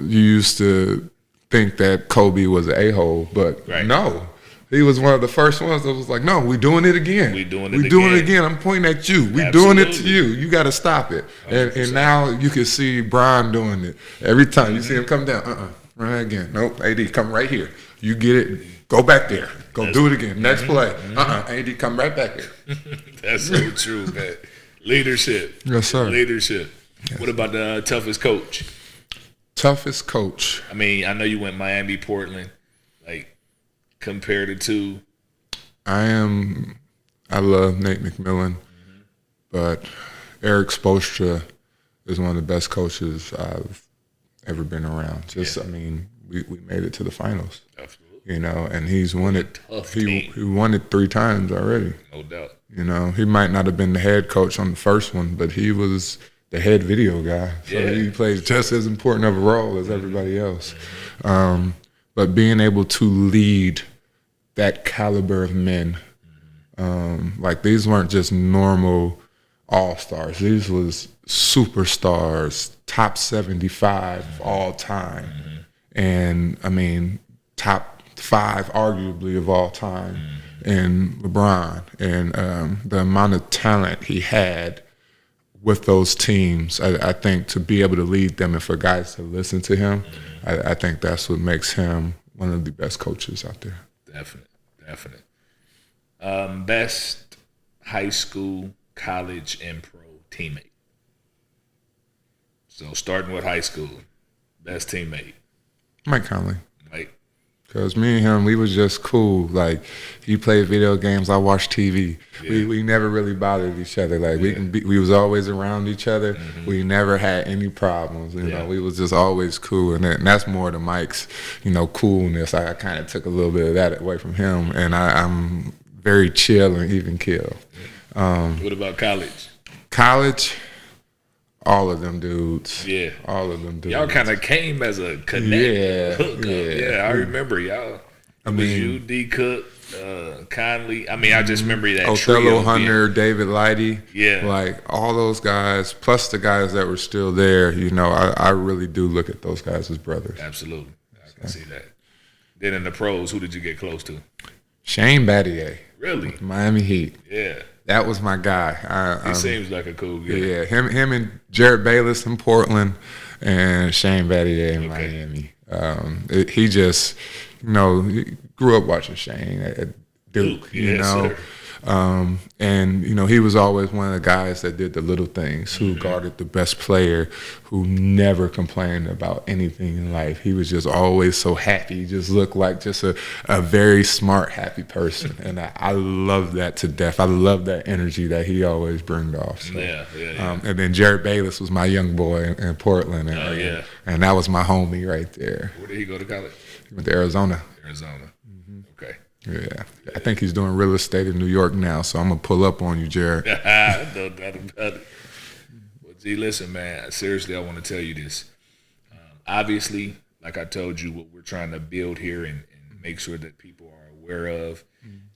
used to think that Kobe was an a-hole, but no. He was one of the first ones that was like, no, we're doing it again. We're doing it again. I'm pointing at you. We're doing it to you. You got to stop it. And now you can see Brian doing it. Every time you see him come down, run again. Nope, AD, come right here. You get it. Go back there. Do it again. Next play. AD, come right back here. That's so true, man. Leadership. Yes, sir. Leadership. Yes. What about the toughest coach? Toughest coach. I mean, I know you went Miami, Portland. Compared it to? I love Nate McMillan, but Eric Spoelstra is one of the best coaches I've ever been around. We made it to the finals. Absolutely. And he's won it. He won it 3 times already. No doubt. He might not have been the head coach on the first one, but he was the head video guy. So he plays just as important of a role as everybody else. But being able to lead that caliber of men. Like these weren't just normal all-stars. These was superstars, top 75 all time. And I mean, top 5 arguably of all time. And LeBron, and the amount of talent he had with those teams, I think to be able to lead them and for guys to listen to him, I think that's what makes him one of the best coaches out there. Definite. Best high school, college, and pro teammate. So starting with high school, best teammate. Mike Conley. Mike. Because me and him, we was just cool. Like, he played video games, I watched TV. Yeah. We never really bothered each other. Like, we was always around each other. We never had any problems. You know, we was just always cool. And that's more than Mike's, coolness. I kind of took a little bit of that away from him. And I'm very chill and even keel. What about college? College, all of them dudes. Yeah. All of them dudes. Y'all kind of came as a connect. Hookup. Yeah, I remember y'all. It was you, D. Cook, Conley. I mean, I just remember that Othello trio. Hunter, David Lighty. Yeah. Like, all those guys, plus the guys that were still there, I really do look at those guys as brothers. Absolutely. I can see that. Then in the pros, who did you get close to? Shane Battier. Really? Miami Heat. Yeah. That was my guy. He seems like a cool guy. Yeah, him and Jared Bayless in Portland and Shane Battier in Miami. He just, he grew up watching Shane at Duke, Sir. And, he was always one of the guys that did the little things, who guarded the best player, who never complained about anything in life. He was just always so happy. He just looked like just a very smart, happy person. And I love that to death. I love that energy that he always brings off. So, and then Jared Bayless was my young boy in Portland. And, and that was my homie right there. Where did he go to college? He went to Arizona. Okay. Yeah, I think he's doing real estate in New York now, so I'm going to pull up on you, Jared. No doubt about it. Well, G, listen, man, seriously, I want to tell you this. Obviously, like I told you, what we're trying to build here and make sure that people are aware of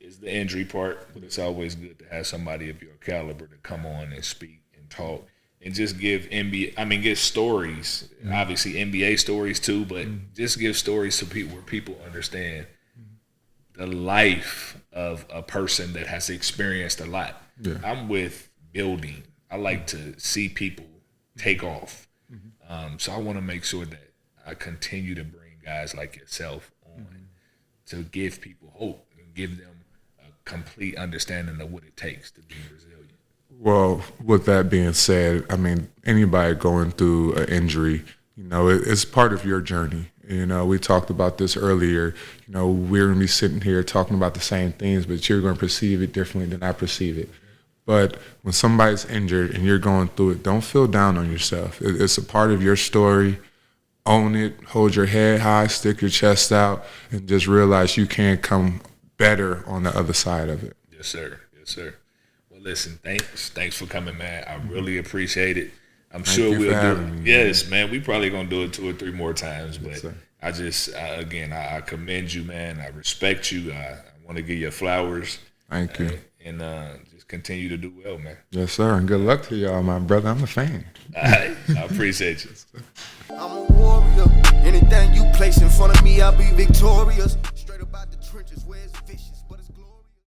is the injury part, but it's always good to have somebody of your caliber to come on and speak and talk and just give give stories, obviously NBA stories too, but just give stories to people where people understand the life of a person that has experienced a lot. Yeah. I'm with building. I like to see people take off. So I want to make sure that I continue to bring guys like yourself on to give people hope and give them a complete understanding of what it takes to be resilient. Well, with that being said, I mean, anybody going through an injury, it's part of your journey. We talked about this earlier. We're going to be sitting here talking about the same things, but you're going to perceive it differently than I perceive it. But when somebody's injured and you're going through it, don't feel down on yourself. It's a part of your story. Own it. Hold your head high. Stick your chest out. And just realize you can come better on the other side of it. Yes, sir. Well, listen, thanks for coming, man. I really appreciate it. I'm sure we'll do it. Yes, man. We probably gonna do it 2 or 3 more times, but I just I commend you, man. I respect you. I want to give you flowers. Thank you, and just continue to do well, man. Yes, sir. And good luck to y'all, my brother. I'm a fan. All right, I appreciate you. I'm a warrior. Anything you place in front of me, I'll be victorious.